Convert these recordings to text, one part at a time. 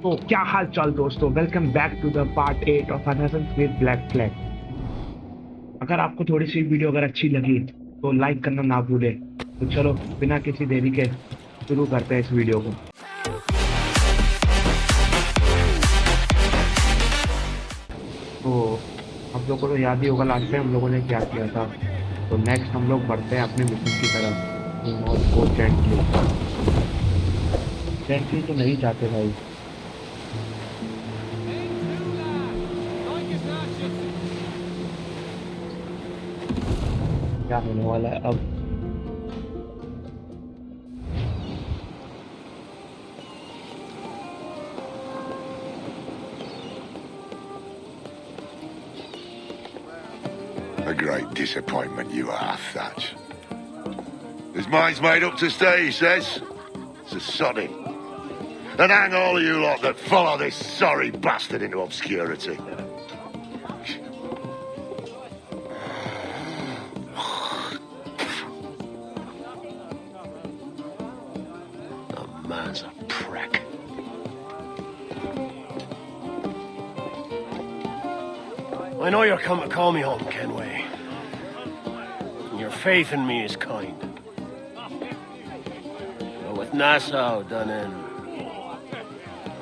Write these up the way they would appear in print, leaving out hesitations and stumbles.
तो क्या हाल चाल दोस्तों, welcome back to the part 8 of Assassins with Black Flag। अगर आपको थोड़ी सी वीडियो अगर अच्छी लगी तो लाइक करना ना भूले। तो चलो बिना किसी देरी के शुरू करते हैं इस वीडियो को। तो आप लोगों को तो याद ही होगा लास्ट टाइम हम लोगों ने क्या किया था। तो नेक्स्ट हम लोग बढ़ते हैं अपने मिशन की तरफ। और जेंटली तो नहीं जाते भाई। क्या होने वाला है अब। A great disappointment you are, Thatch. His mind's made up to stay, he says. It's a sodding. And hang all of you lot that follow this sorry bastard into obscurity. The man's a prick. I know you're come to call me home, Kenway. Your faith in me is kind. But with Nassau done in,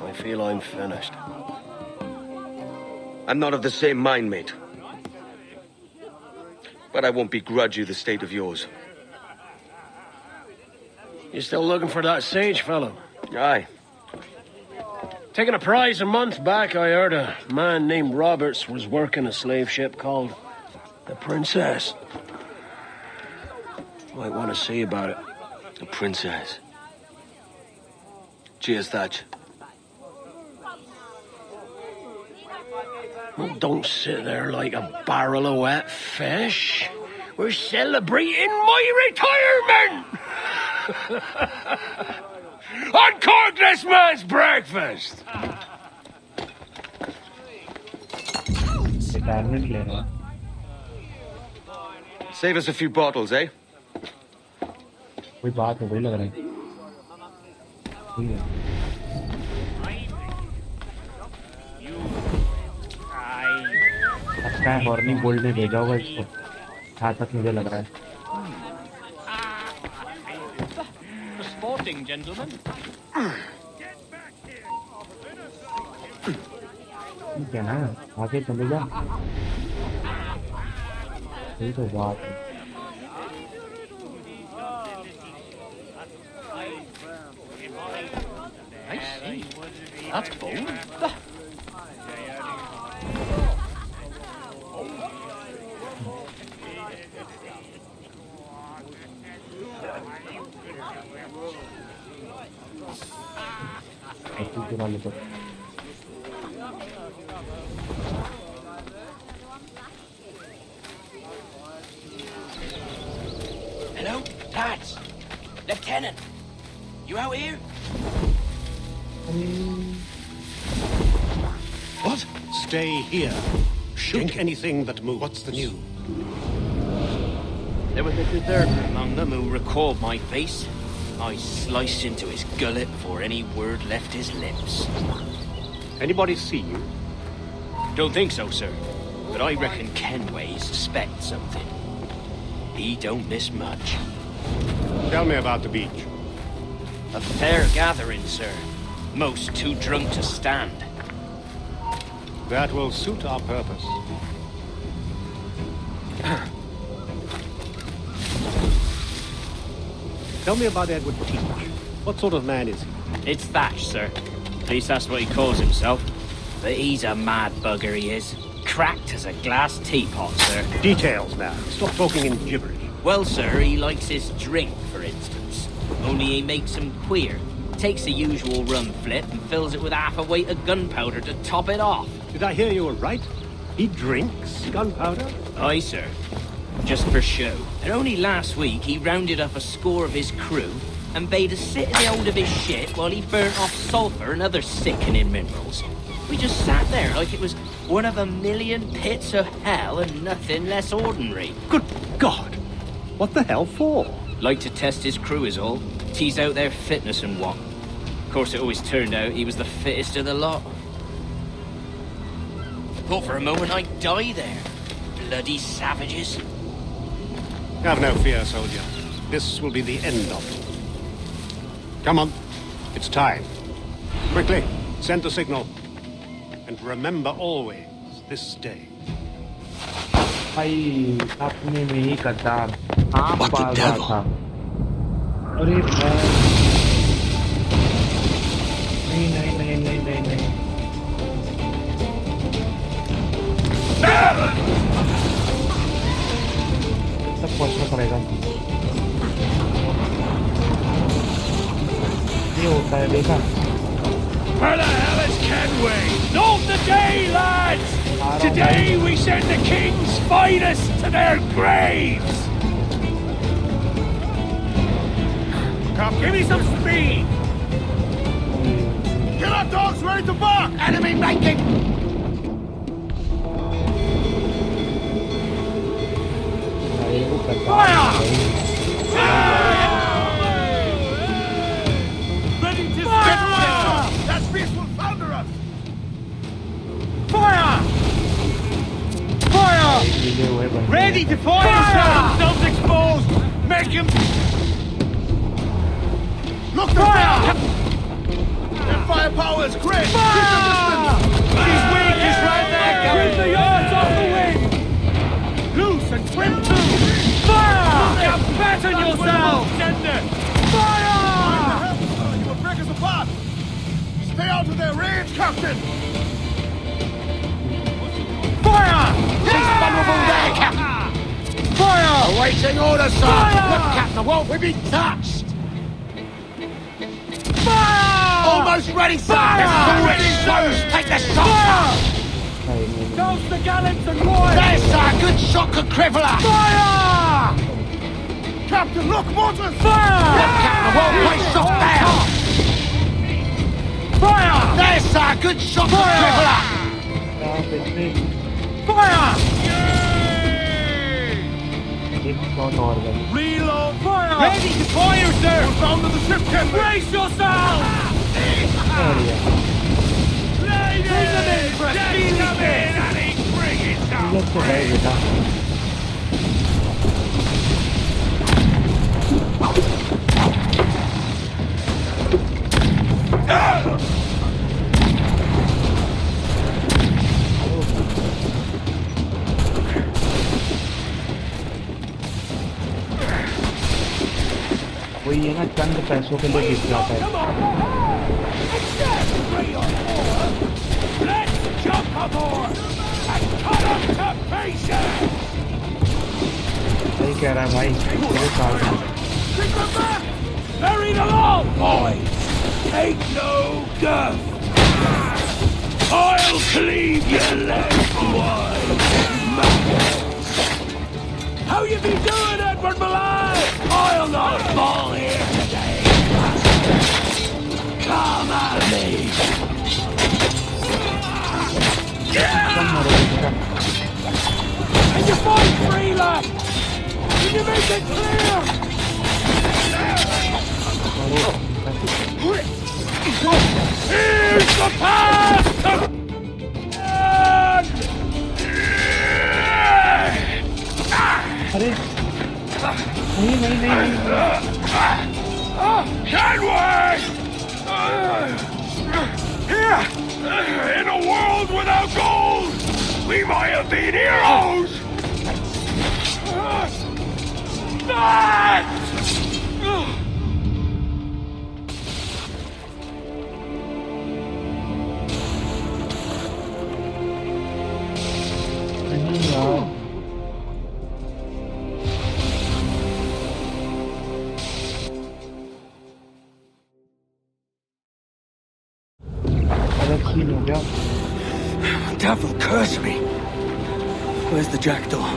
I feel I'm finished. I'm not of the same mind, mate. But I won't begrudge you the state of yours. You still looking for that sage fellow? Aye. Taking a prize a month back, I heard a man named Roberts was working a slave ship called the Princess. Might want to see about it. The Princess. Cheers, Thatch. Well, don't sit there like a barrel of wet fish. We're celebrating my retirement! Uncork this man's breakfast! Retirement ले रहा है। Save us a few bottles, eh? कोई बात हो गई लग रहा है। ठीक है। अच्छा है हॉर्नी गोल्ड ने भेजा होगा इसको, जहाँ तक मुझे लग रहा है। Sporting gentlemen. ठीक है ना, आगे चले जा। यही तो बात है। I see. That's bold. Hello? Lads! Lieutenant! You out here? What? Stay here. Drink anything that moves. What's the news? There was a deserter among them who recalled my face. I sliced into his gullet before any word left his lips. Anybody see you? Don't think so, sir. But I reckon Kenway suspects something. He don't miss much. Tell me about the beach. A fair gathering, sir. Most too drunk to stand. That will suit our purpose. Tell me about Edward Kenway. What sort of man is he? It's Thatch, sir. At least that's what he calls himself. But he's a mad bugger, he is. Cracked as a glass teapot, sir. Details, man. Stop talking in gibberish. Well, sir, he likes his drink, for instance. Only he makes him queer. Takes the usual rum flip and fills it with half a weight of gunpowder to top it off. Did I hear you all right? He drinks gunpowder? Aye, sir. Just for show. And only last week he rounded up a score of his crew and bade us sit in the hold of his ship while he burnt off sulphur and other sickening minerals. We just sat there like it was one of a million pits of hell and nothing less ordinary. Good God! What the hell for? Like to test his crew is all. Tease out their fitness and what. Of course, it always turned out he was the fittest of the lot. Thought for a moment I'd die there. Bloody savages. Have no fear, soldier. This will be the end of it. Come on. It's time. Quickly, send the signal. And remember always this day. भाई अपने में ही कतार हाँ What the पाल रहा devil? था अरे भाई नहीं नहीं नहीं नहीं नहीं नहीं तब पहुंचना पड़ेगा ये होता है देखा Where the hell is Kenway? Not the day, lads! Today we send the king's finest to their graves! Come, give me some speed! Get our dogs ready to bark! Enemy making! भाई वो कतार Ready to fire! That beast will founder us! Fire! Fire! मिले हुए बंदे Ready to fire, sir! Themselves exposed! Make him... Look the fire! Their firepower is great! Keep the distance! He's weak, he's right there! Trim the yards off the wing! Loose and trim too! Fire! Now batten yourself! Fire! You will break us apart! Stay out of their range, Captain! Fire! He's vulnerable there, Captain! Fire! Awaiting orders, sir! Fire! Look, Captain, won't we be touched? Fire! Almost ready, sir! Fire! Already shows! Take the shot, Fire! sir! Douse the gallants and royals! There's, sir! Good shot, good crippler! Fire! Captain, look, mortars! Fire! Look, Captain, well placed shot there! Fire! There's, sir! Good shot, good crippler! Fire! एक shot और गए Reload! Fire! Ready to fire, sir! We're bound to the ship, Kenway! Brace yourself! Bring them in for a speedy kiss! लोग तो है बेटा वही है ना चंद पैसों के लिए गिर जाता है Let's jump aboard and cut up to pieces! सही कह रहा है भाई मेरे साथ Hurry along, boys! Take no guff! I'll cleave your legs wide, maggots! How you be doing, Edward Malay? I'll not fall here today! Come at me! And you fight free, lad! Can you make it clear? Here's the path! अरे नहीं नहीं नहीं Kenway! Here! In a world without gold, we might have been heroes! But... नहीं यार अलग scene हो गया Devil curse me. Where's the Jackdaw?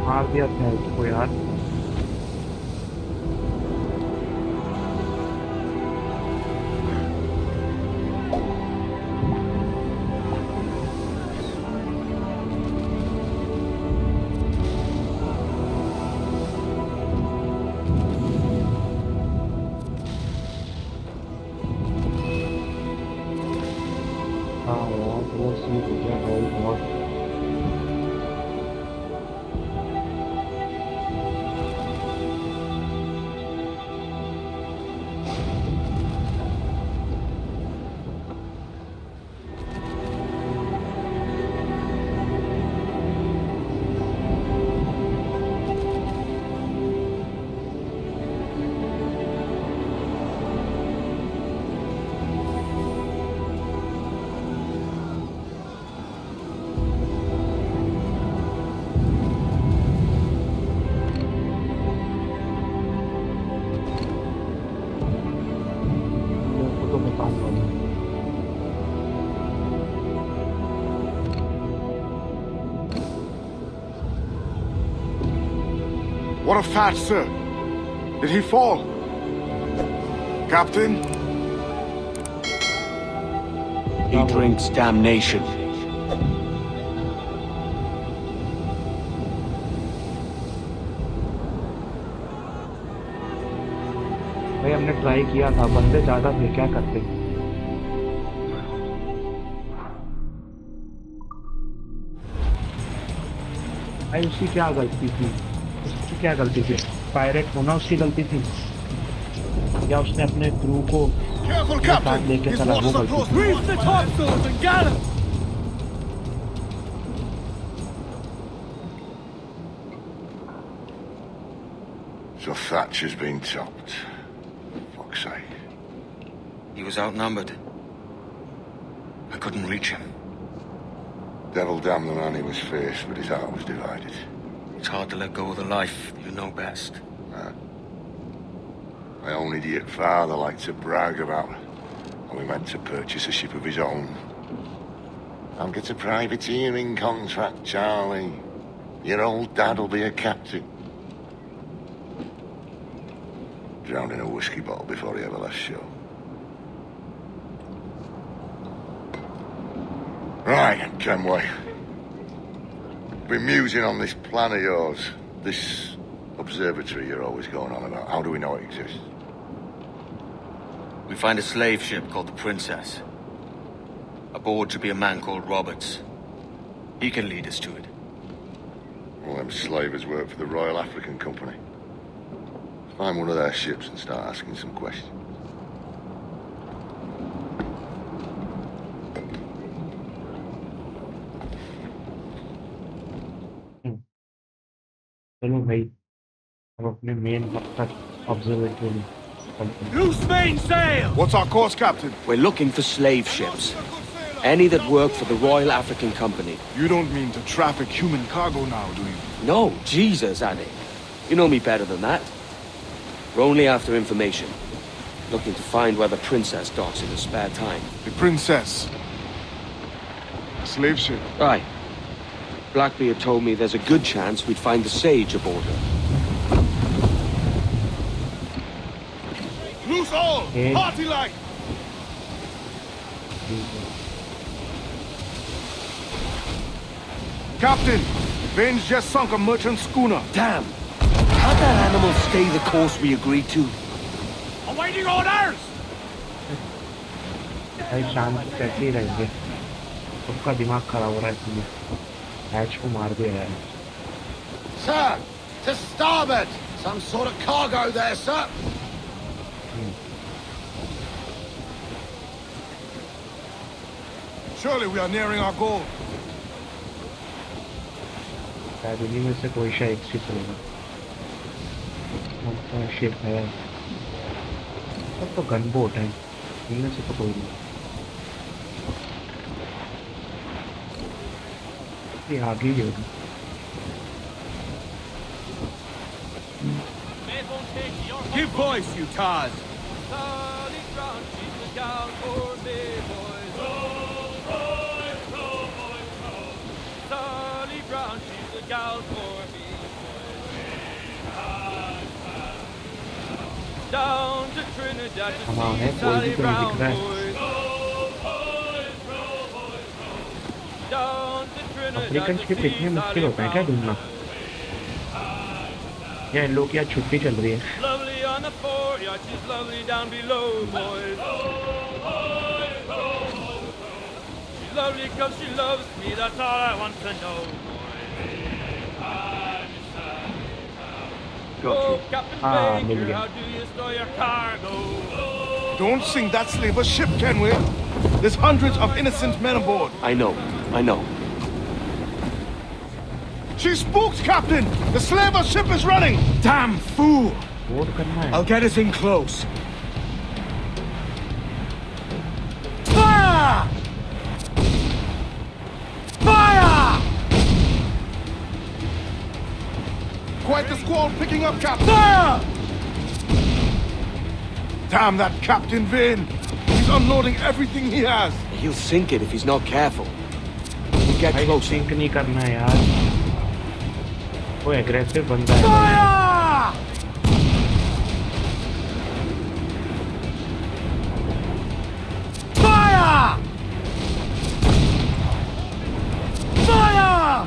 मार दिया था इसको यार वो सीन हो गया भाई बहुत। तो बताऊंगा मैं। What a fat, sir. Did he fall? Captain? He drinks damnation. भाई हमने ट्राई किया था, बंदे ज्यादा थे, क्या करते। भाई उसकी क्या गलती थी, उसकी क्या गलती थी? पायरेट होना उसकी गलती थी या उसने अपने क्रू को Careful, साथ Captain! लेके His चला, वो watches are गलती close. थी। Reach the topsails and get him! So Thatcher's been topped. Fuck's sake. He was outnumbered. I couldn't reach him. Devil damn the man, he was fierce, but his heart was divided. It's hard to let go of the life you know best. My own idiot father liked to brag about how he meant to purchase a ship of his own. I'll get a privateering contract, Charlie. Your old dad'll be a captain. Drowned in a whiskey bottle before he ever left shore. Right, Kenway. Been musing on this plan of yours. This observatory you're always going on about. How do we know it exists? We find a slave ship called the Princess. Aboard should be a man called Roberts. He can lead us to it. All them slavers work for the Royal African Company. Find one of their ships and start asking some questions. चलो भाई अब अपने main तक observatory चलते हैं। Loose mainsail! What's our course, Captain? We're looking for slave ships. Any that work for the Royal African Company. You don't mean to traffic human cargo now, do you? No, Jesus, Annie. You know me better than that. We're only after information. Looking to find where the Princess docks in her spare time. The Princess. A slave ship. Right. Blackbeard told me there's a good chance we'd find the Sage aboard her. Loose all! Okay. Party like! Captain! Vane's just sunk a merchant schooner. Damn! How'd that animal stay the course we agreed to? Awaiting orders! भाई शांत कैसे ही रहेंगे, सबका दिमाग खराब हो रहा है इसलिए हैच को मार दिया है। Sir! To starboard! Some sort of cargo there, sir! Surely we are nearing our goal. शायद उन्हीं में से कोई सा एक शिप होगा। कौन शिप है? सब तो गन बोट है, इनमें से तो कोई नहीं। ये आगे ही होगी। Give voice, you Taz! Down to Trinidad to Come on, see कोई Sally भी तो नहीं Brown दिख रहा है। boys. Down to Trinidad African to ship see इतने मुश्किल Sally होते हैं क्या Brown. ढूंढना? या इन लोग की आज छुट्टी चल रही है। Lovely on the foreyard, she's lovely down below, boys. she's lovely, cause she loves me. That's all I want to know. Oh, Captain Baker, how do you store your cargo? Don't sink that slaver's ship, Kenway. There's hundreds of innocent men aboard. I know. She spooked, Captain! The slaver's ship is running! Damn fool! Vote करना है I'll get us in close. Fire! Fire! Quite the squall picking up, Captain! Fire! Damn that Captain Vane! He's unloading everything he has! He'll sink it if he's not careful. We'll get भाई close. Sink नहीं करना है यार वो aggressive बंदा है Fire! Fire! Fire!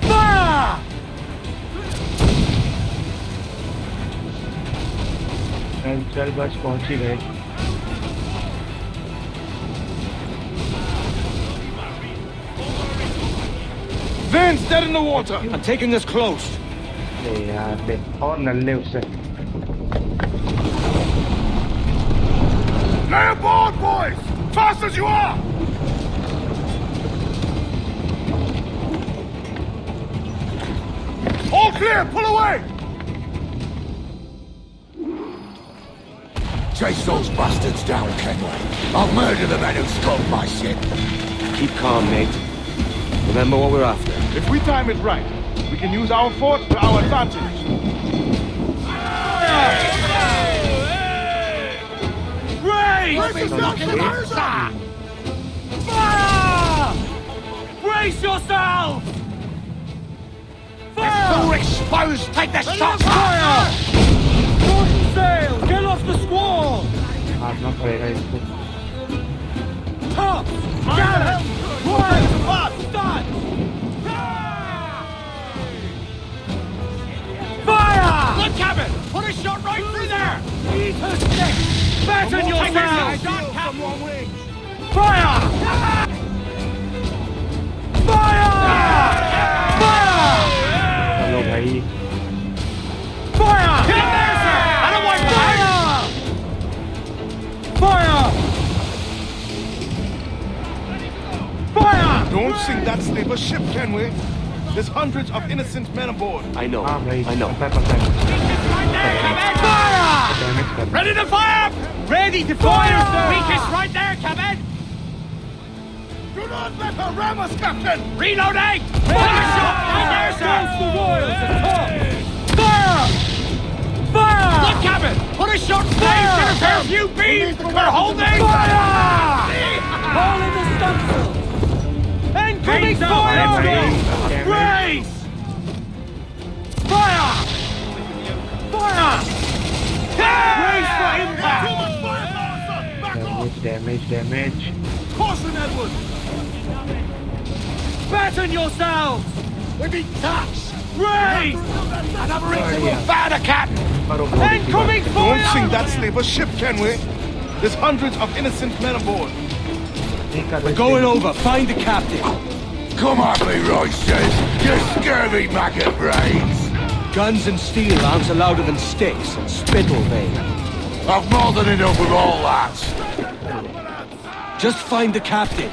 Fire! चल बस पहुंच ही गए Vane's dead in the water! I'm taking us close. अरे यार दे और नल्ले उससे Lay aboard, boys! Fast as you are! All clear! Pull away! Chase those bastards down, Kenway. I'll murder the men who scuttled my ship. Keep calm, mate. Remember what we're after. If we time it right, we can use our fort to our advantage. Fire! Brace yourselves! Fire! Full exposed! Take the shots! Fire! Shorten sail! Get off the squall! मारना पड़ेगा इसको Top! Gallant! Right! Start! Fire! Good cabin! Put a shot right through there! Eat her stick! Batten yourselves! Fire! Fire! Fire! चलो भाई Fire! Get there, sir! I don't want fire! Fire! Fire! Don't sink that slaver's ship, Kenway. There's hundreds of innocent men aboard. I know. हाँ भाई I know. पता है Fire! Damage कर Ready to fire! Ready to fire, sir! Weakest right there, Captain! Do not let her ram us, Captain! Reloading! Fire shot! Right there, sir! The Royals at top! Fire! Fire! Look, Captain! Put a shot fire! Get a pair of you beams! We're holding! Fire! All in the stunsail! Incoming fire! Brace! Fire! Fire! Brace for impact! Damage Caution, Edward! Batten yourselves! We've been touched! Raise! Another reasonable founder, Captain! Incoming Don't fire! sink that slaver's ship, Kenway. There's hundreds of innocent men aboard. We're going over. Find the captain. Come at me, Roysters, you scurvy maggot brains! Guns and steel aren't louder than sticks and spittle vein. I've more than enough of all that. Just find the captain.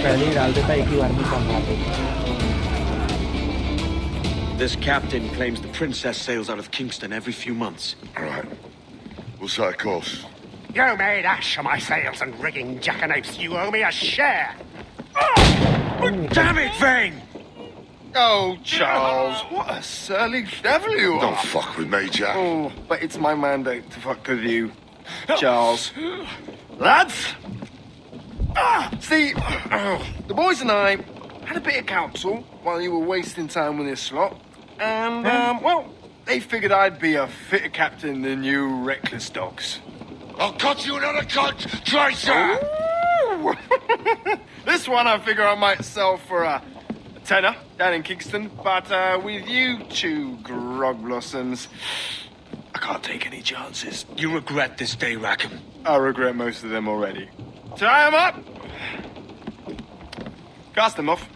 पहले ही डाल देता, एक ही बार में कम मार देता। This captain claims the princess sails out of Kingston every few months. All right. We'll set a course. You made ash of my sails and rigging, jackanapes. You owe me a share. Damn it, Vane! Oh, Charles, what a surly devil you are. Don't fuck with me, Jack. Oh, but it's my mandate to fuck with you, Charles. Lads! See, the boys and I had a bit of counsel while you were wasting time with this lot. And, well, they figured I'd be a fitter captain than you reckless dogs. I'll cut you another cunt, traitor! This one I figure I might sell for a tenner down in Kingston, but with you two grog blossoms, I can't take any chances. You regret this day, Rackham. I regret most of them already. Tie them up! Cast them off.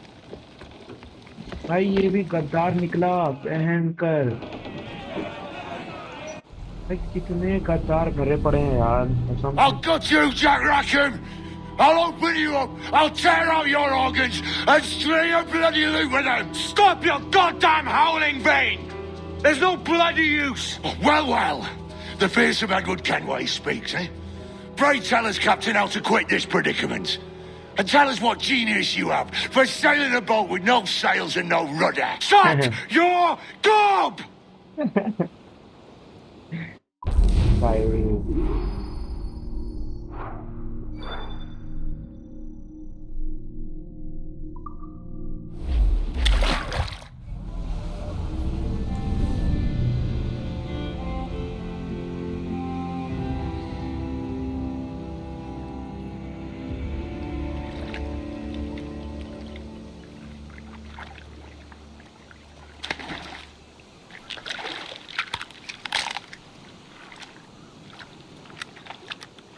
भाई ये भी गद्दार निकला, भयंकर। भाई कितने गद्दार भरे पड़े हैं यार। I'll gut you, Jack Rackham! I'll open you up, I'll tear out your organs, and string your bloody loot with them! Stop your goddamn howling, Vane! There's no bloody use! Oh, well, the fearsome Edward Kenway speaks, eh? Pray tell us, Captain, how to quit this predicament. And tell us what genius you have for sailing a boat with no sails and no rudder. Shut your gob!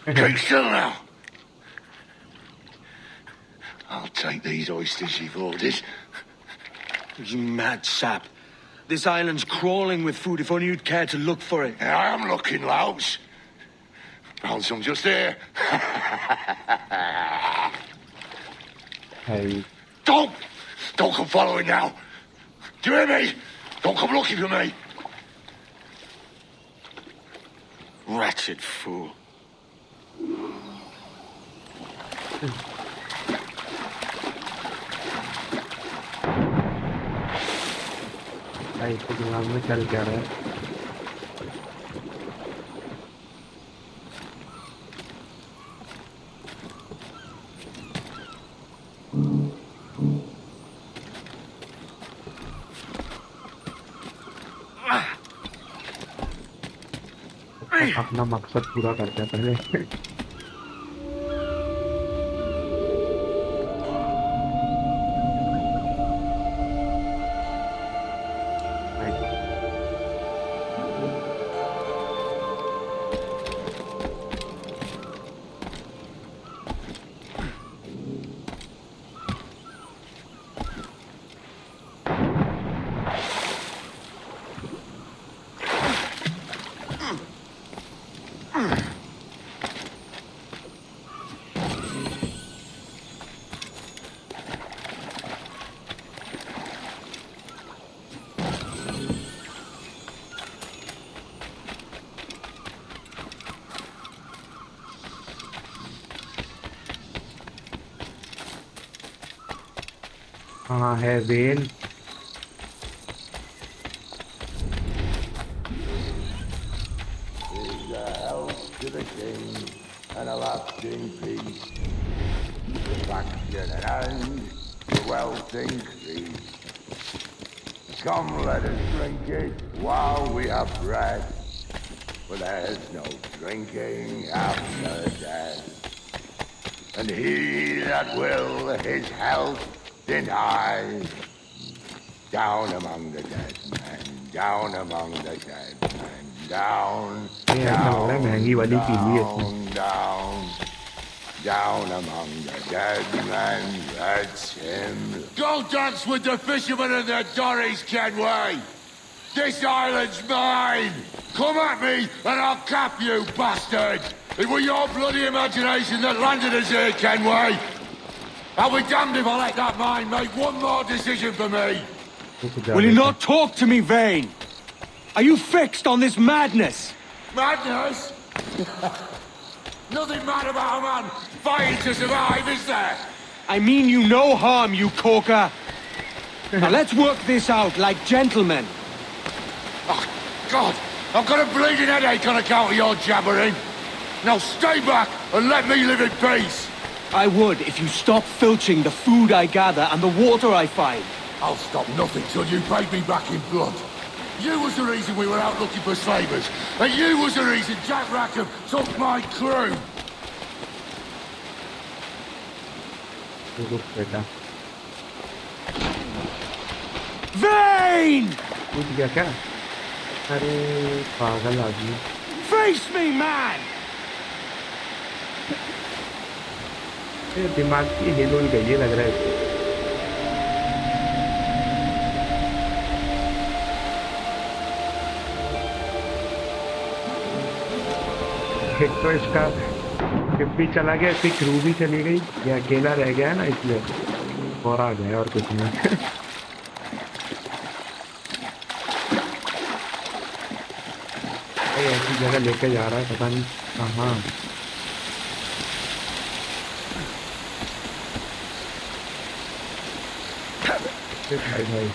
Kingston now. I'll take these oysters you've ordered. You mad sap. This island's crawling with food if only you'd care to look for it. I am looking, Louts. Found some just here. Hey. Don't come following now. Do you hear me? Don't come looking for me. Wretched fool. भाई इसके दिमाग में चल क्या रहा है? अपना मकसद पूरा करते हैं पहले। हाँ है well. To the king and a lasting peace. The faction and the wealth increase. Come, let us drink it while we have breath. For there's no drinking after death. And he that will his health deny, down among the dead men, down among the dead men, down, down among the dead men, let's him. Go dance with the fishermen and their dories, Kenway! This island's mine! Come at me and I'll cap you, bastard! It was your bloody imagination that landed us here, Kenway! I'll be damned if I let that mind make one more decision for me. Will you not talk to me, Vane? Are you fixed on this madness? Madness? Nothing mad about a man fighting to survive, is there? I mean you no harm, you corker. Now let's work this out like gentlemen. Oh, God, I've got a bleeding headache on account of your jabbering. Now stay back and let me live in peace. I would if you stop filching the food I gather and the water I find. I'll stop nothing till you paid me back in blood. You was the reason we were out looking for slavers, and you was the reason Jack Rackham took my crew. Vane! टूट गया क्या? अरे पागल आदमी. Face me, man! ये दिमाग की हिल हुल गई है लग रहा है. एक तो इसका शिप भी चला गया, इसकी क्रू भी चली गई, ये अकेला रह गया है ना, इसलिए और आ गया और कुछ नहीं. ऐसी जगह लेके जा रहा है, पता नहीं कहाँ. भाई भाई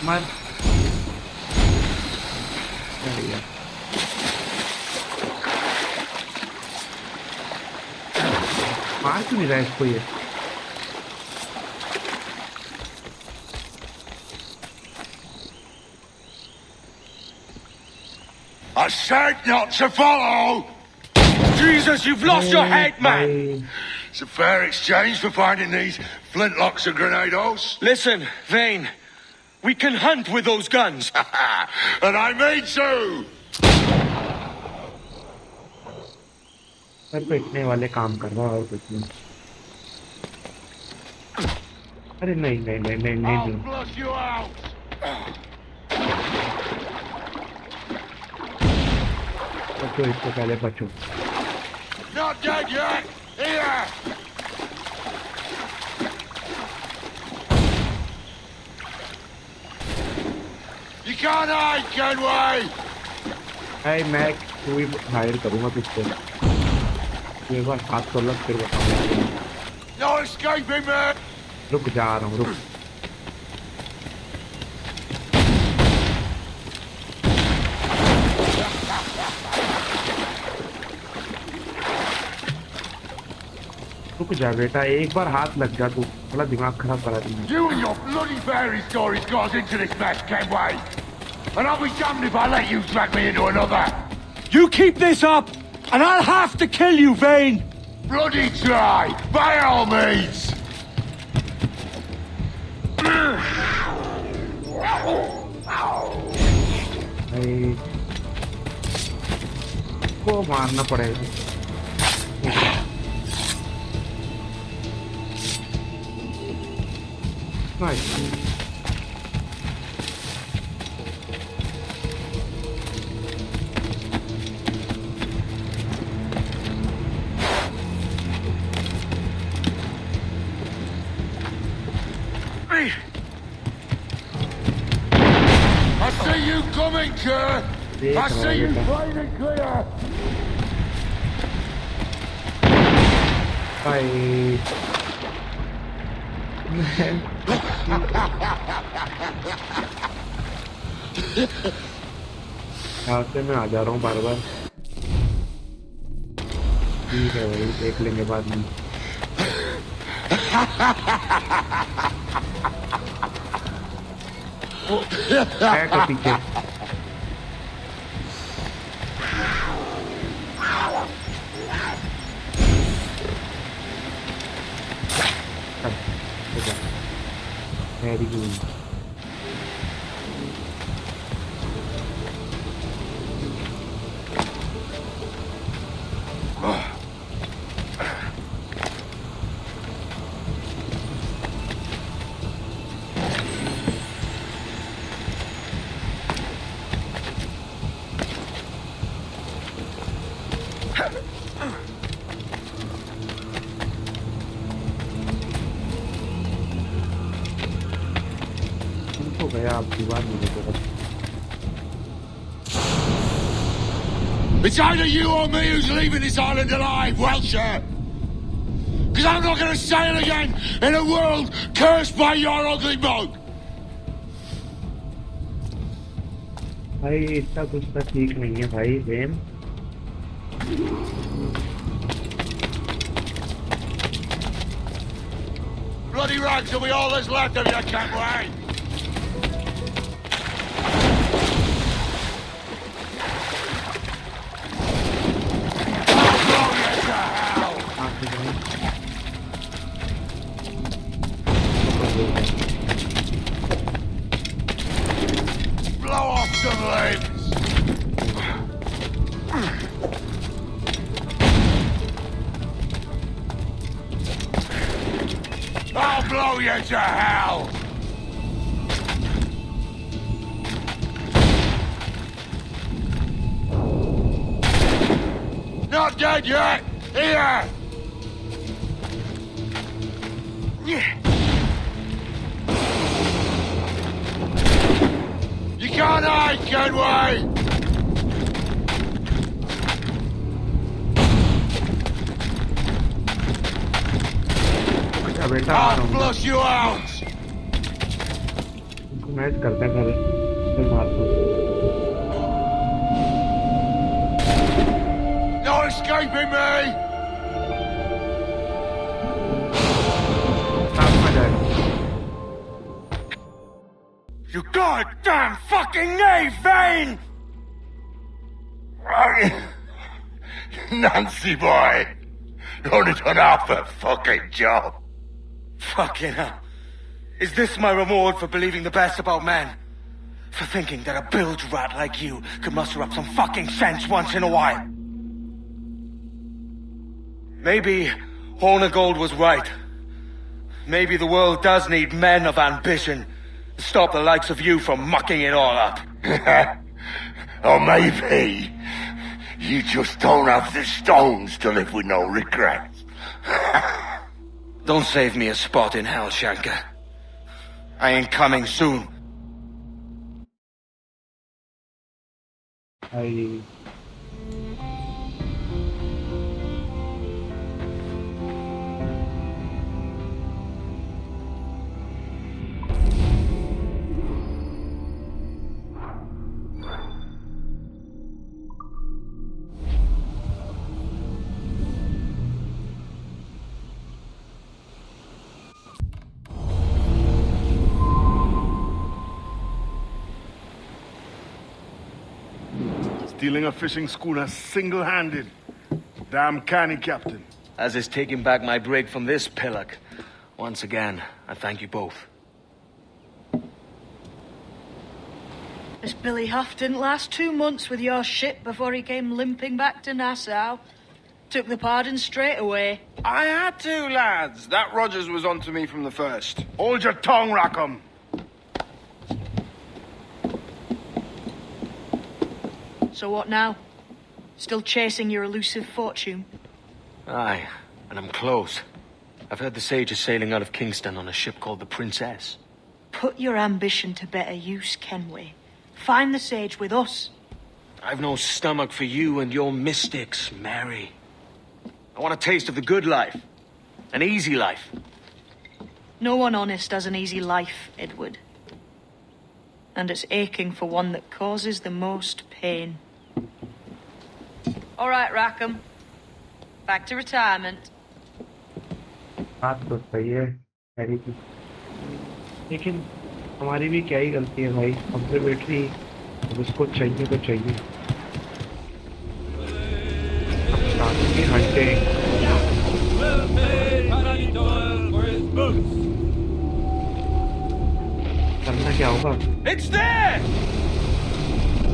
मार. मार क्यों नहीं रहा इसको ये? I said not to follow! Jesus, you've lost your head, man! It's a fair exchange for finding these flintlocks and grenados. Listen, Vane, we can hunt with those guns. And I mean to! Sir पे इतने वाले काम कर रहा है और कुछ नहीं. अरे नहीं नहीं नहीं नहीं नहीं, I'll नहीं. flush you out! बचो इसको पहले बचो. Not dead yet! Here! You can't hide, Kenway! Hey, मैं तू ही हायर करूँगा तुझको. एक बार हाथ तो लग फिर बताऊँगा. No escaping, man! रुक जा रहा हूँ, रुक. रुक जा बेटा, एक बार हाथ लग जा, तू थोड़ा दिमाग खराब करा दी. You and your bloody fairy stories got us into this mess, Kenway! And I'll be damned if I let you drag me into another! You keep this up, and I'll have to kill you, Vane! Bloody try! By all means! को मारना पड़ेगा. Nice. I see you coming, Kerr! I see you plain and clear! Bye. रास्ते में आ जा रहा हूँ बार बार. ठीक है भाई, देख लेंगे बाद में. है तो पीछे. Very good. तुमको गया आप दीवार में देखो। It's either you or me who's leaving this island alive, Welcher. Because I'm not going to sail again in a world cursed by your ugly mug. भाई इतना कुछ तो ठीक नहीं है भाई वेम। Bloody rags will be all that's left of you, Kenway. Blow off some limbs. I'll blow you to hell. Not dead yet. Here. You can't hide, Kenway! अच्छा बेटा I'll flush you out! इनको match करते हैं फिर मारता हूँ। No escaping me! You goddamn fucking knave, Vane! Nancy boy, you've only done half a fucking job. Fucking hell. Is this my reward for believing the best about men? For thinking that a bilge rat like you could muster up some fucking sense once in a while? Maybe Hornigold was right. Maybe the world does need men of ambition to stop the likes of you from mucking it all up. Or maybe you just don't have the stones to live with no regrets. Don't save me a spot in hell, Shanker. I ain't coming soon. Stealing a fishing schooner single-handed. Damn canny, Captain. As is taking back my brig from this pillock. Once again, I thank you both. This Billy Huff didn't last 2 months with your ship before he came limping back to Nassau. Took the pardon straight away. I had to, lads. That Rogers was on to me from the first. Hold your tongue, Rackham. So what now? Still chasing your elusive fortune? Aye, and I'm close. I've heard the Sage is sailing out of Kingston on a ship called the Princess. Put your ambition to better use, Kenway. Find the Sage with us. I've no stomach for you and your mystics, Mary. I want a taste of the good life. An easy life. No one honest has an easy life, Edward. And it's aching for one that causes the most pain. All right, Rackham. Back to retirement. बात तो सही है Harry की, लेकिन हमारी भी क्या ही गलती है भाई। ऑब्जर्वेटरी अब उसको चाहिए तो चाहिए। अब स्टार्ट की हंटिंग। करना क्या होगा? It's there!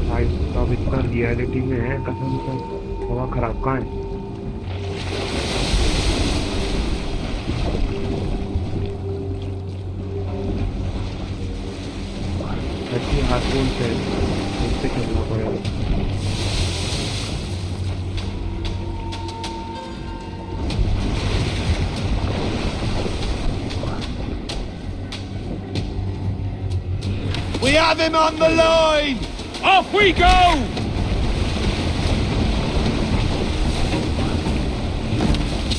भाई सब इतना रियलिटी में है, कसम से हवा खराब कहाँ है? अच्छी हाथों से उससे करना पड़ेगा। Have him on the line! Off we go!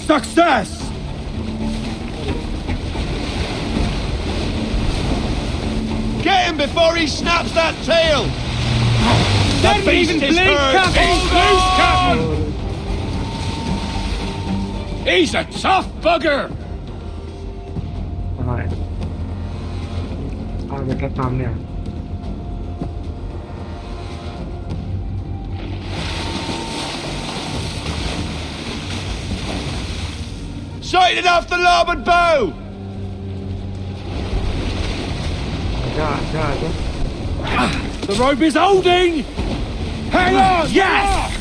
Success! Get him before he snaps that tail! The beast is hurt! He's loose, Captain! He's a tough bugger! हाँ बेटा सामने आ Sight it off the larboard bow! The rope is holding! Hang on! Yes!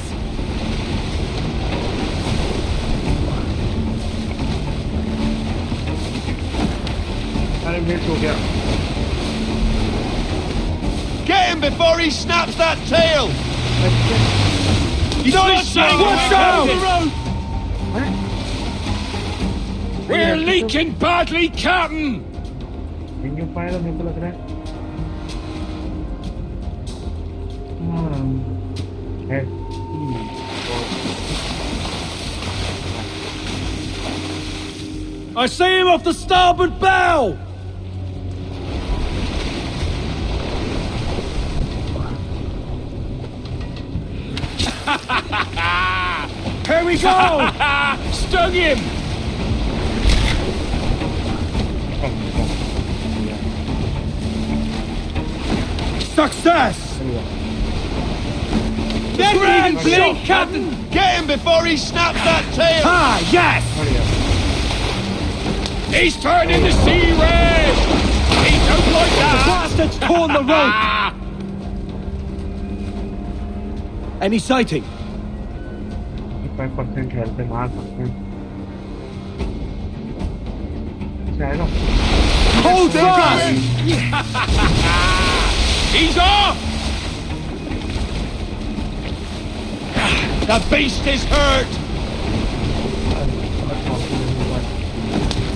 अरे miss हो गया Get him before he snaps that tail! He's nice! Watch out! We're leaking badly, Captain! Engine fire मेरे को लग रहा है है I see him off the starboard bow! Here we go! Stung him! Success! Grand blink, Captain! Get him before he snaps that tail! Ah, yes! He's turning the sea red! He don't like that! The bastard's torn the rope! Any sighting? 5% health पे मार सकते हैं चलो Hold fast! He's off! The beast is hurt!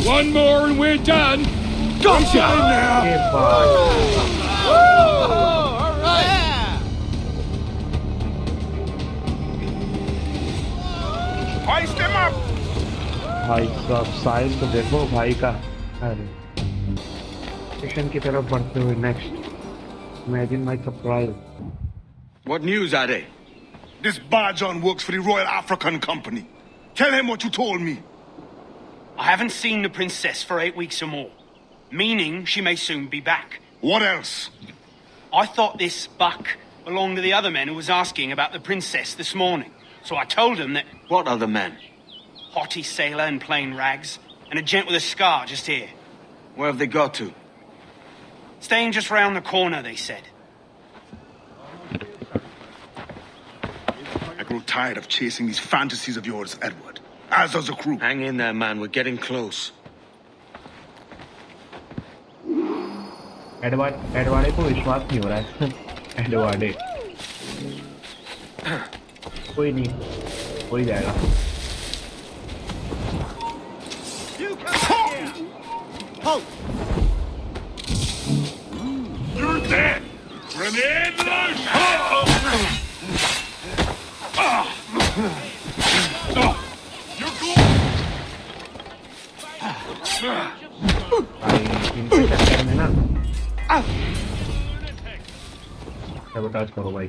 One more and we're done! Gotcha! Hoist him up! भाई साहब size तो देखो भाई का अरे स्टेशन की तरफ बढ़ते हुए next imagine my surprise What news, Ade? This Barjon works for the Royal African Company. Tell him what you told me. I haven't seen the princess for 8 weeks or more, meaning she may soon be back. What else? I thought this buck belonged to the other men who was asking about the princess this morning. So I told him that... What other men? Haughty sailor in plain rags, and a gent with a scar just here. Where have they got to? Staying just round the corner, they said. I grow tired of chasing these fantasies of yours, Edward. As does the crew. Hang in there, man. We're getting close. एडवार्डे को विश्वास नहीं हो रहा है एडवार्डे कोई नहीं हो ही जाएगा You're dead! Grenade launch! You're cool! इनके चक्कर में ना सैबोटाज करो भाई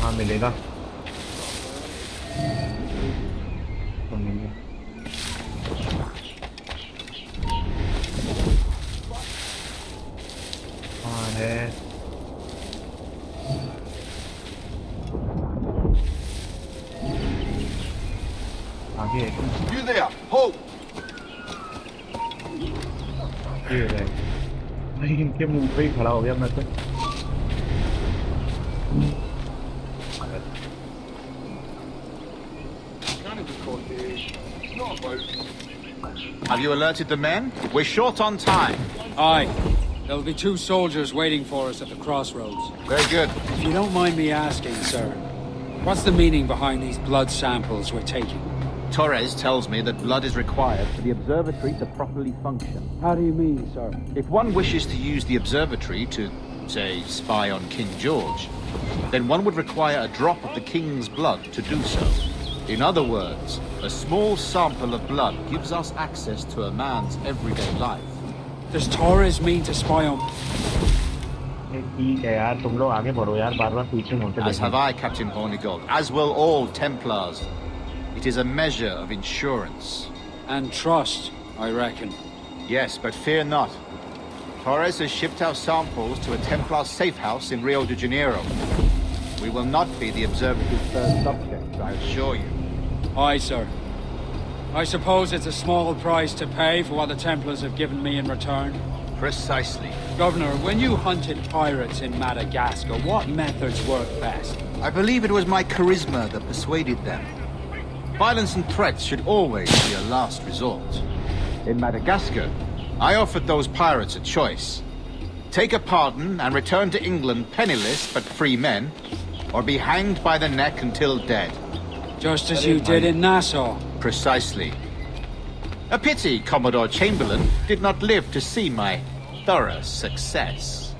हाँ मिलेगा तो नहीं है हाँ है आगे You there! Hold! ये है भाई इनके मुंह पे ही खड़ा हो गया मैं तो Have you alerted the men? We're short on time. Aye. There'll be 2 soldiers waiting for us at the crossroads. Very good. If you don't mind me asking, sir, what's the meaning behind these blood samples we're taking? Torres tells me that blood is required for the observatory to properly function. How do you mean, sir? If one wishes to use the observatory to, say, spy on King George, then one would require a drop of the King's blood to do so. In other words, a small sample of blood gives us access to a man's everyday life. Does Torres mean to spy on... As have I, Captain Hornigold, as will all Templars. It is a measure of insurance. And trust, I reckon. Yes, but fear not. Torres has shipped our samples to a Templar safe house in Rio de Janeiro. We will not be the observatory's first subject, I assure you. Aye, sir. I suppose it's a small price to pay for what the Templars have given me in return. Precisely. Governor, when you hunted pirates in Madagascar, what methods worked best? I believe it was my charisma that persuaded them. Violence and threats should always be a last resort. In Madagascar, I offered those pirates a choice. Take a pardon and return to England penniless but free men, or be hanged by the neck until dead. Just as you did in Nassau. Precisely. A pity Commodore Chamberlain did not live to see my thorough success.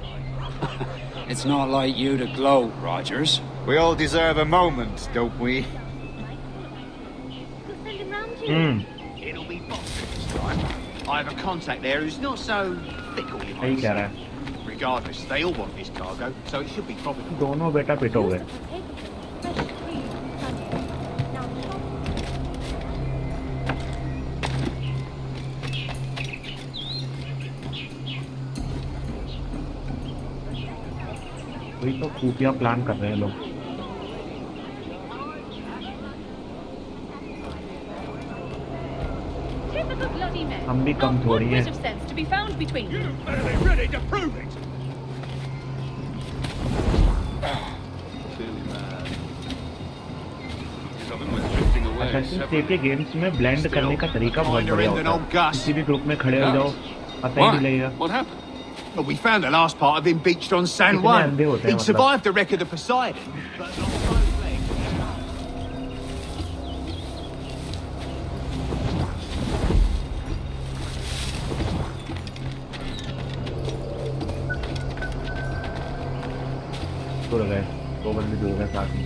It's not like you to gloat, Rogers. We all deserve a moment, don't we? It'll be boxing this time. I have a contact there who's not so fickle, you might say. Regardless, they all want this cargo, so it should be profitable. दोनों बेटा पिटोगे. वही तो खुफिया plan कर रहे हैं लोग. हम भी कम थोड़ी हैं. Assassin's Creed गेम्स में ब्लेंड करने का तरीका बहुत बढ़िया होता है. किसी भी ग्रुप में खड़े हो जाओ, पता ही नहीं लगेगा. What happened? Well, we found the last part of him beached on San Juan. He'd survived the wreck of the Poseidon, but not so जुड़ गए. 2 बंदे जुड़ गए साथ में.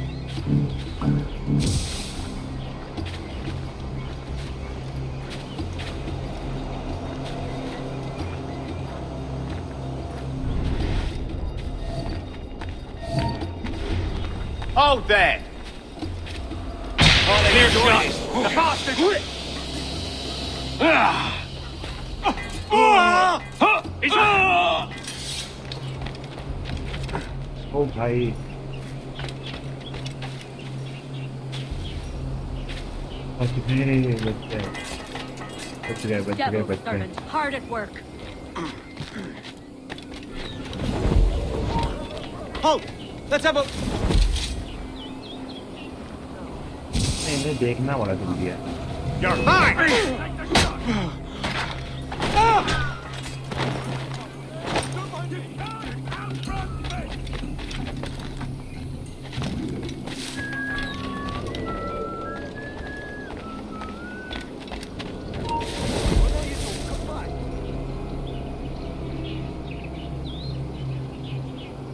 Hold there! Clear shot! The bastard! ओ भाई. बच गए. Hard at work. Hold! Let's have a... इन्हें देखना बड़ा जरूरी है. You're fine!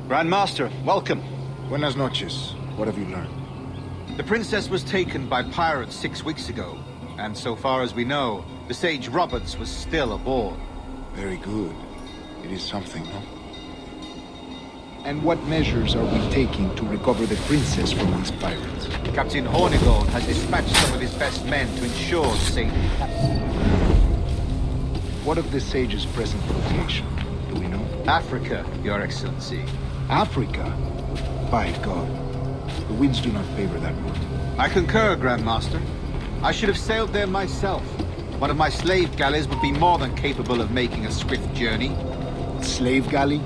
Grand Master, welcome. Buenas noches. What have you learned? The princess was taken by pirates 6 weeks ago, and so far as we know, the sage Roberts was still aboard. Very good. It is something, no? And what measures are we taking to recover the princess from these pirates? Captain Hornigold has dispatched some of his best men to ensure the safety. What of the sage's present location? Do we know? Africa, Your Excellency. Africa? By God. The winds do not favor that route. I concur, Grand Master. I should have sailed there myself. One of my slave galleys would be more than capable of making a swift journey. Slave galley?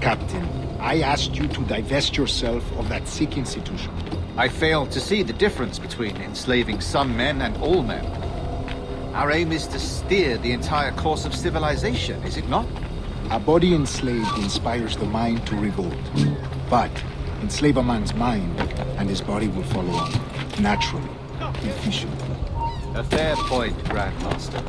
Captain, I asked you to divest yourself of that sick institution. I failed to see the difference between enslaving some men and all men. Our aim is to steer the entire course of civilization, is it not? A body enslaved inspires the mind to revolt. But enslave a man's mind, and his body will follow on, naturally, efficiently. A fair point, Grandmaster.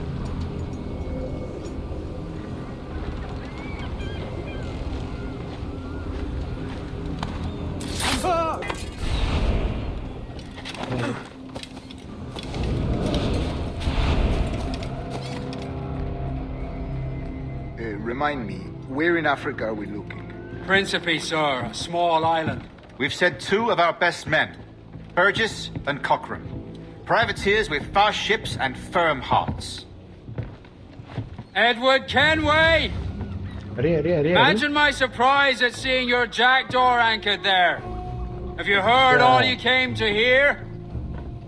Remind me, where in Africa are we looking? Principe, sir, a small island. We've sent 2 of our best men, Burgess and Cochrane. Privateers with fast ships and firm hearts. Edward Kenway! Imagine my surprise at seeing your Jackdaw anchored there. Have you heard all you came to hear?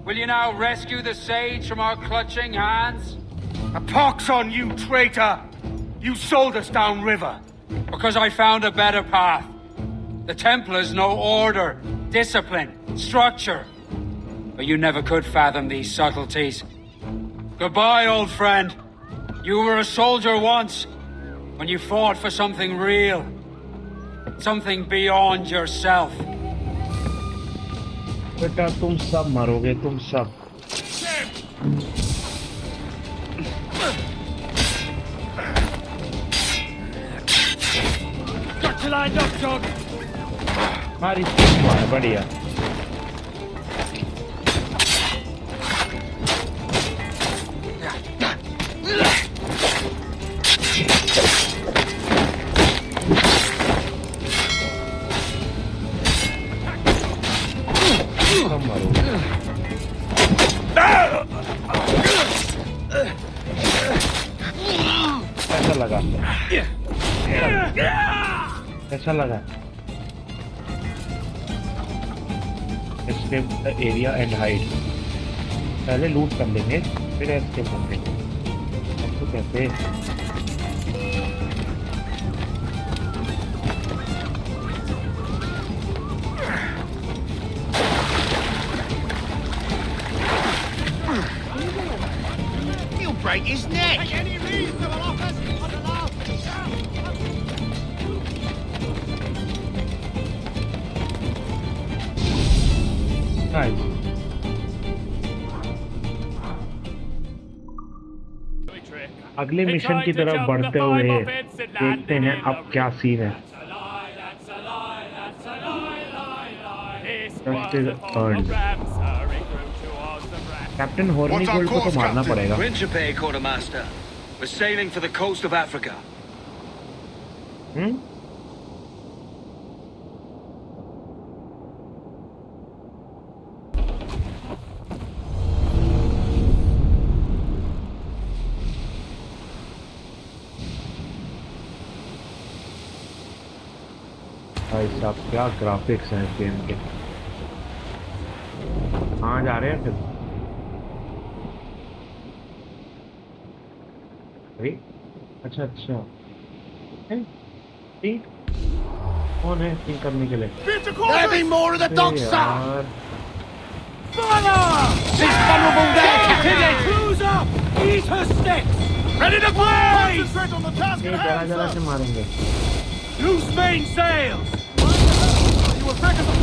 Will you now rescue the sage from our clutching hands? A pox on you, traitor! You sold us downriver. Because I found a better path. The Templars know order, discipline, structure. But you never could fathom these subtleties. Goodbye, old friend. You were a soldier once, when you fought for something real. Something beyond yourself. बेटा तुम सब मरोगे, तुम सब. Got you lined up, John. हमारी team है बढ़िया. कैसा लगा? Escape the area and hide. पहले लूट कर लेंगे, फिर escape होंगे. हम तो कहते He'll break his neck. Take any reasonable offers on the last. Nice. अगले मिशन की तरफ बढ़ते हुए देखते हैं अब क्या सीन है. कैप्टन हॉर्निगोल्ड को तो मारना पड़ेगा. Principe, quartermaster. We're sailing for the coast of Africa. भाई साहब क्या ग्राफिक्स हैं इस गेम के. कहाँ जा रहे हैं फिर? अरे अच्छा अच्छा. ठीक कौन है ठीक करने के लिए? There'll be more of the dogs, sir. यार Fire! She's vulnerable there, Captain. Crews up! Eat her sticks! Ready to blaze! Concentrate on the task ये at जरा hand, जरा sir. से मारेंगे. Loose main sails! You effectively...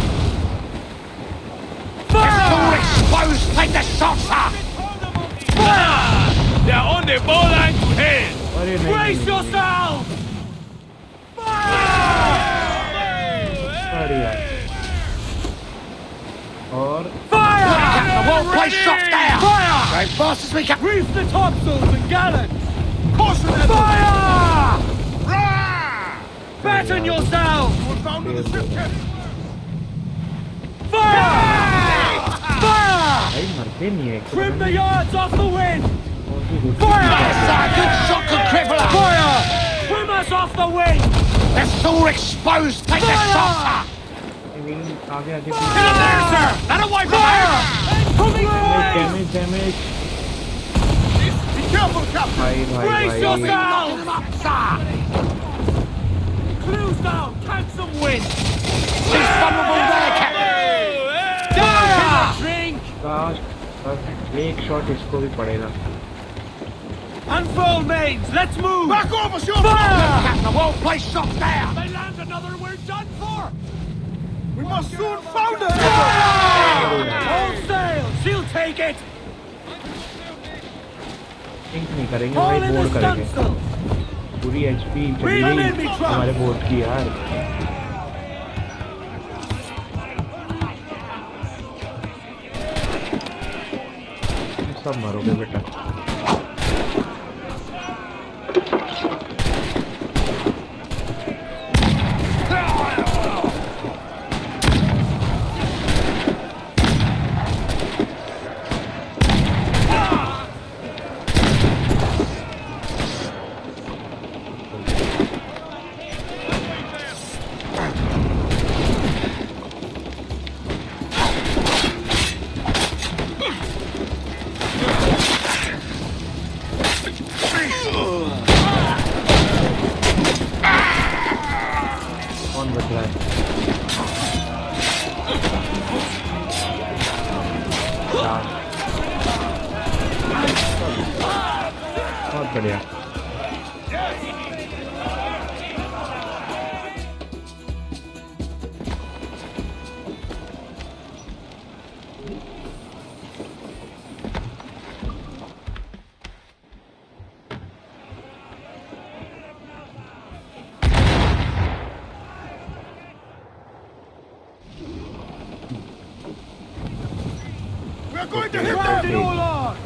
It's all exposed! Take the shot, sir! Fire! They're on the bowline to head! अरे नहीं, Brace नहीं, yourself! बढ़िया. और Fire! The wall place shot there! Fire! Right, fast as we can! Reef the topsails and gallants! Caution them! Fire! Batten yourselves! Fire! Fire! भाई मरते नहीं है. Trim the yards off the wind! Fire! Good shot could cripple her! Fire! Trim us off the wind! It's all exposed! Take the shot, sir! आगे आगे. Get up there, sir! Not away from her! Damage damage. Be careful, Captain! भाई भाई Brace भाई. yourselves! Them up, sir! Clues down! Catch some wind! She's vulnerable there, Captain! Fire! Drink! बस एक shot इसको भी पड़ेगा. Unfurl mains! Let's move! Back off us, your Fire! Captain, the wall place shot there! They land another, we're done for! We must soon founder! All sail! She'll take it! Think नहीं करेंगे भाई, board करेंगे। पूरी HP चली गई हमारे board की यार। सब मरोगे बेटा। बहुत बढ़िया। We're going to hit it all on!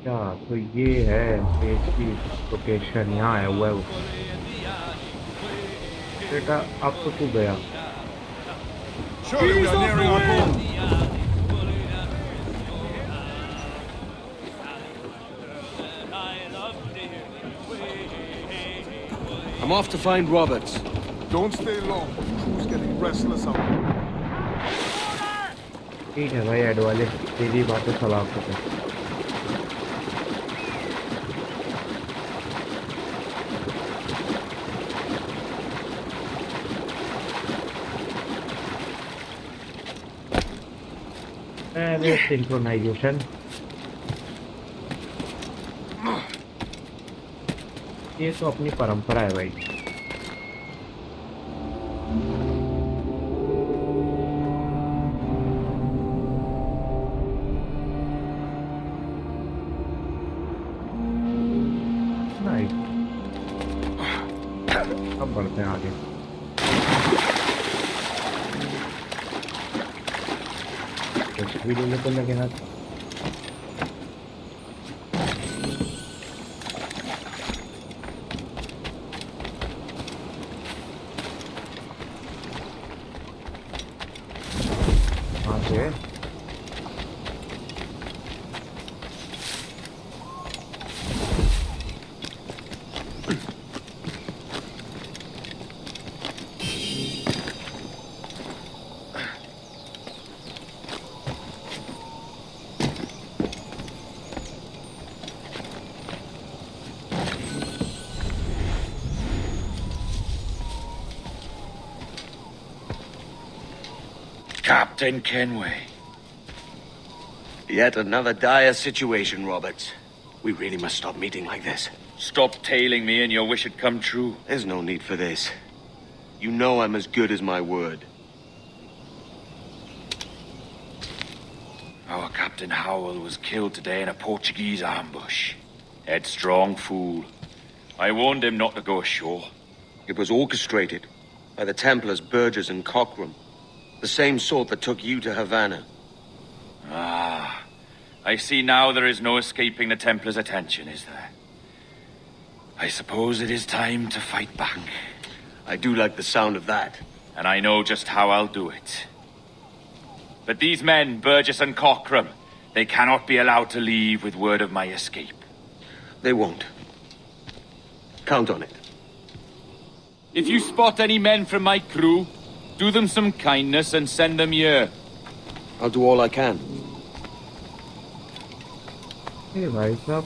क्या तो ये है पेज की लोकेशन, यहाँ है हुआ है वो। बेटा अब तो तू गया। Surely we are nearing our goal. I'm off to find Roberts. Don't stay long. Crew's getting restless out. ठीक है भाई ऐड वाले, तेरी बातें सलाह करते। सिंक्रोनाइजेशन ये तो अपनी परंपरा है भाई। नाइस, अब बढ़ते हैं आगे। वीडियो में तो लगे ना Captain Kenway. Yet another dire situation, Roberts. We really must stop meeting like this. Stop tailing me and your wish had come true. There's no need for this. You know I'm as good as my word. Our Captain Howell was killed today in a Portuguese ambush. Headstrong fool. I warned him not to go ashore. It was orchestrated by the Templars Burgess and Cockram. The same sort that took you to Havana. Ah, I see now there is no escaping the Templars' attention, is there? I suppose it is time to fight back. I do like the sound of that. And I know just how I'll do it. But these men, Burgess and Cockram, they cannot be allowed to leave with word of my escape. They won't. Count on it. If you spot any men from my crew, do them some kindness and send them here. I'll do all I can. Hey, भाई साहब,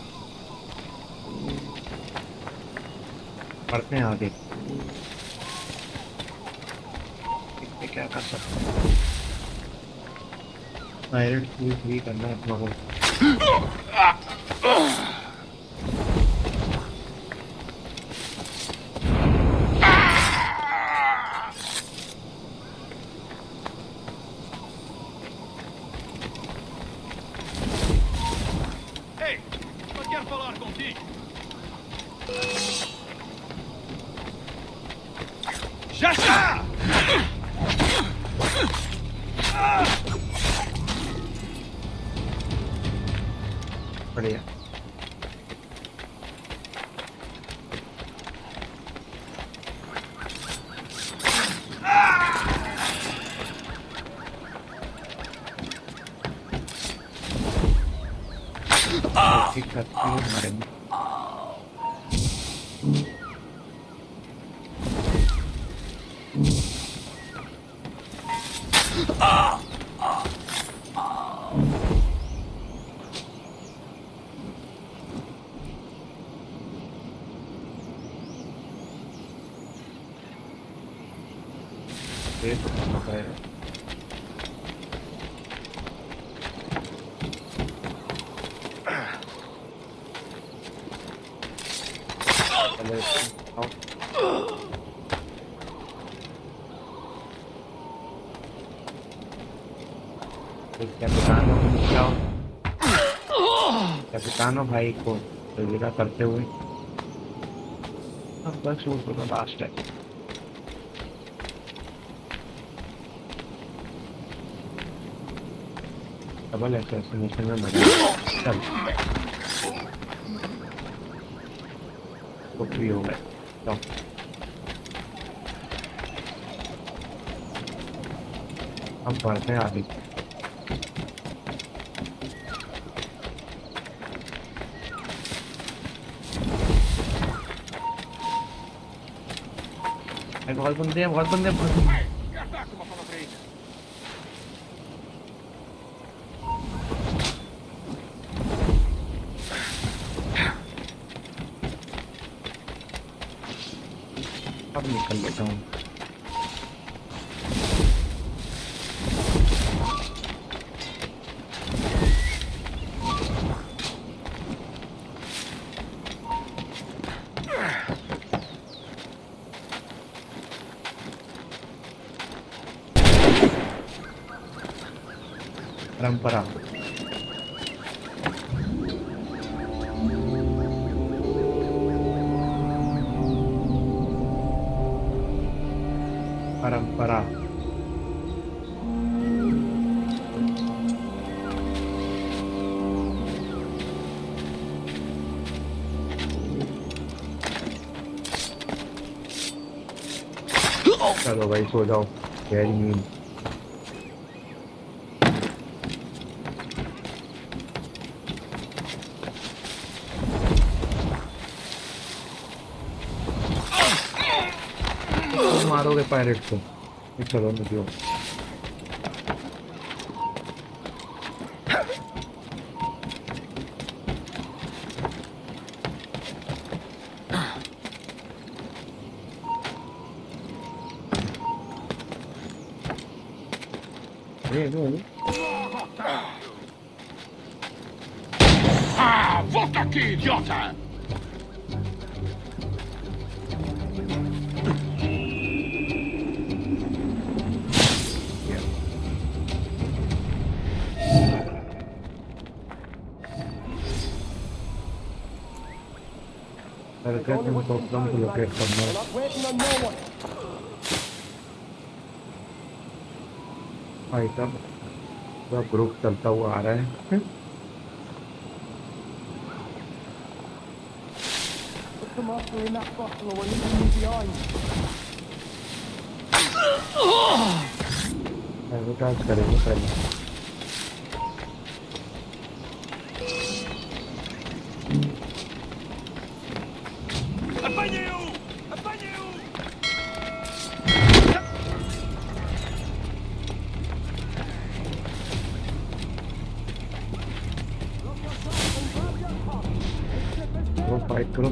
पढ़ते हैं आगे। इसमें क्या कर सकते हैं? पायरेट फ्री करना है अपना को। बढ़िया। ठीक करती हूँ हमारे में। कैपिटानो भाई को तजुर्बा करते हुए अब बस वो तो लास्ट है। डबल असैसिनेशन में मजा चल तो फ्री हो गए। तो अब बढ़ते हैं आगे। बहुत बंदे हैं, बहुत बंदे हैं। अब निकल लेता हूँ। परंपरा परंपरा चलो भाई सो जाओ। गहरी नींद। मारोगे पायरेट को। चलो निकलो। Вот aqui, idiota! को लोकेट करना है। भाई साहब पूरा ग्रुप चलता हुआ आ रहा है। एडवर्टाइज करेंगे पहले।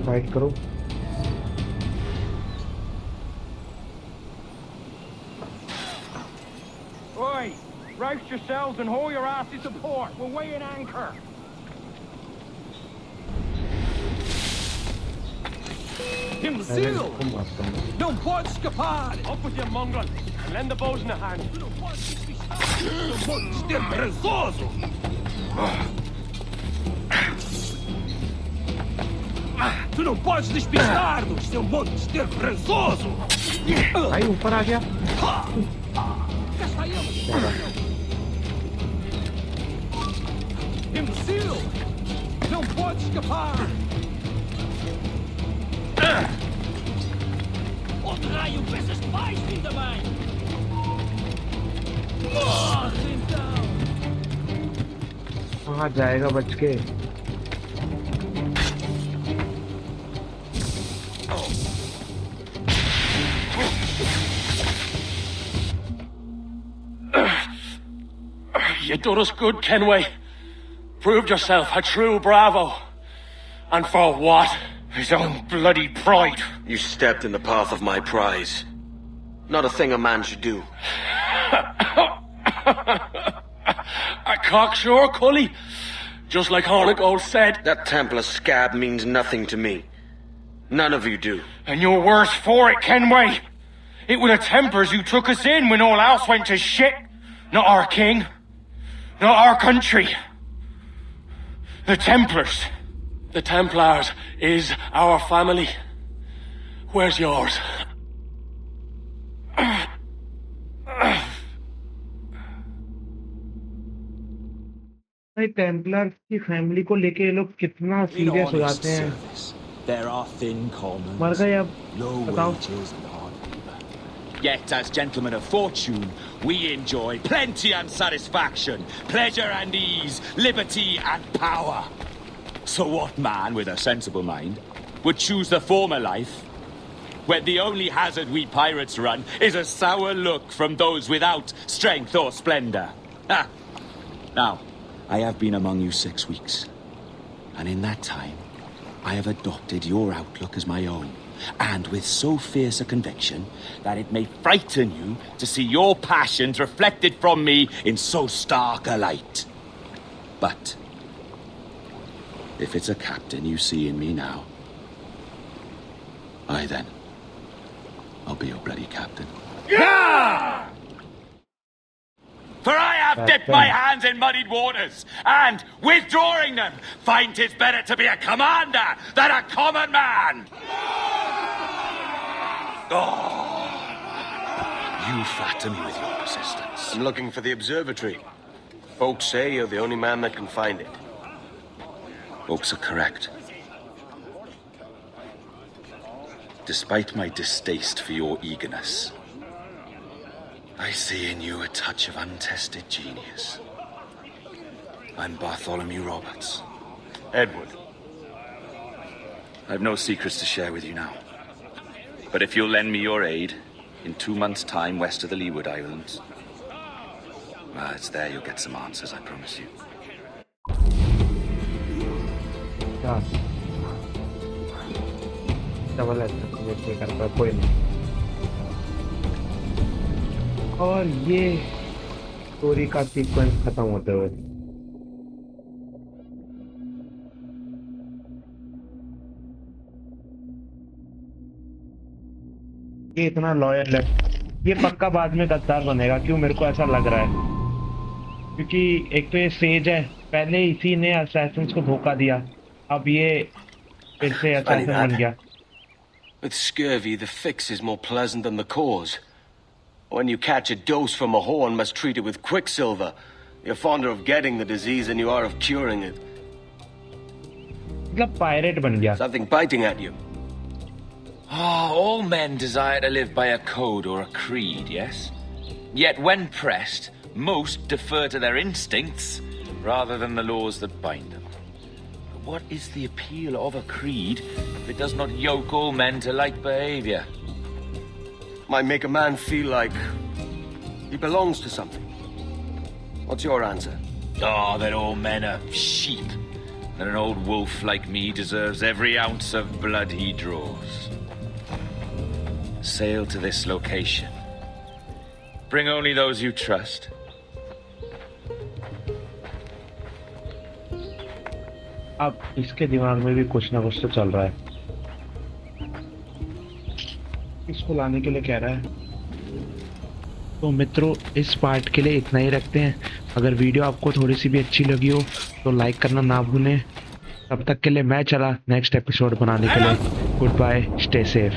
फाइट करो। Oi, roust yourselves and haul your asses to port. We're weighing anchor. Imbecile! Não pode escapar! Up with your mongrel and lend the bows in a hand. Tu não podes despistar! Seu monstro preguiçoso! Tu não podes despistar-nos, seu monstro preguiçoso! Aí, ऊपर आ गया। Imbecile! não pode escapar! Outro raio com essas pais, ainda bem! Morre então! कहाँ जाएगा बच के? You done us good, Kenway. Proved yourself a true bravo. And for what? His own bloody pride. You stepped in the path of my prize. Not a thing a man should do. A cocksure, Cully. Just like Hornigold said. That Templar scab means nothing to me. None of you do. And you're worse for it, Kenway. It were the Templars who took us in when all else went to shit. Not our king. Not our country. The Templars. The Templars is our family. Where's yours? Templar की family को लेके ये लोग कितना serious हो जाते हैं। There are thin commons, मर गए अब low बताओ। wages and hard labor. Yet, as gentlemen of fortune, we enjoy plenty and satisfaction, pleasure and ease, liberty and power. So what man with a sensible mind would choose the former life, when the only hazard we pirates run is a sour look from those without strength or splendor? Ha! Now, I have been among you 6 weeks, and in that time, I have adopted your outlook as my own, and with so fierce a conviction that it may frighten you to see your passions reflected from me in so stark a light. But if it's a captain you see in me now, aye then, I'll be your bloody captain. Yeah! For I have dipped my hands in muddied waters, and, withdrawing them, find 'tis better to be a commander than a common man! Oh, you flatter me with your persistence. I'm looking for the observatory. Folks say you're the only man that can find it. Folks are correct. Despite my distaste for your eagerness, I see in you a touch of untested genius. I'm Bartholomew Roberts. Edward. I've no secrets to share with you now. But if you'll lend me your aid, in 2 months' time west of the Leeward Islands, well, it's there you'll get some answers, I promise you. कोई नहीं। और ये story का sequence खत्म होते हुए ये इतना लॉयल है, ये पक्का बाद में गद्दार बनेगा। क्यों मेरे को ऐसा लग रहा है? क्योंकि एक तो ये सेज है, पहले इसी ने असैसिन्स को धोखा दिया, अब ये फिर से असैसिन बन गया। With scurvy, the fix is more pleasant than the cause. When you catch a dose from a horn, must treat it with quicksilver. You're fonder of getting the disease than you are of curing it. मतलब pirate बन गया। Something biting at you. All men desire to live by a code or a creed, yes? Yet when pressed, most defer to their instincts rather than the laws that bind them. But what is the appeal of a creed if it does not yoke all men to like behavior? Might make a man feel like he belongs to something. What's your answer? Oh, that all men are sheep. That an old wolf like me deserves every ounce of blood he draws. Sail to this location. Bring only those you trust. अब इसके दिमाग में भी कुछ ना कुछ तो चल रहा है। इसको लाने के लिए कह रहा है। तो मित्रों, इस पार्ट के लिए इतना ही रखते हैं। अगर वीडियो आपको थोड़ी सी भी अच्छी लगी हो तो लाइक करना ना भूलें। तब तक के लिए मैं चला नेक्स्ट एपिसोड बनाने के लिए। Goodbye, stay safe.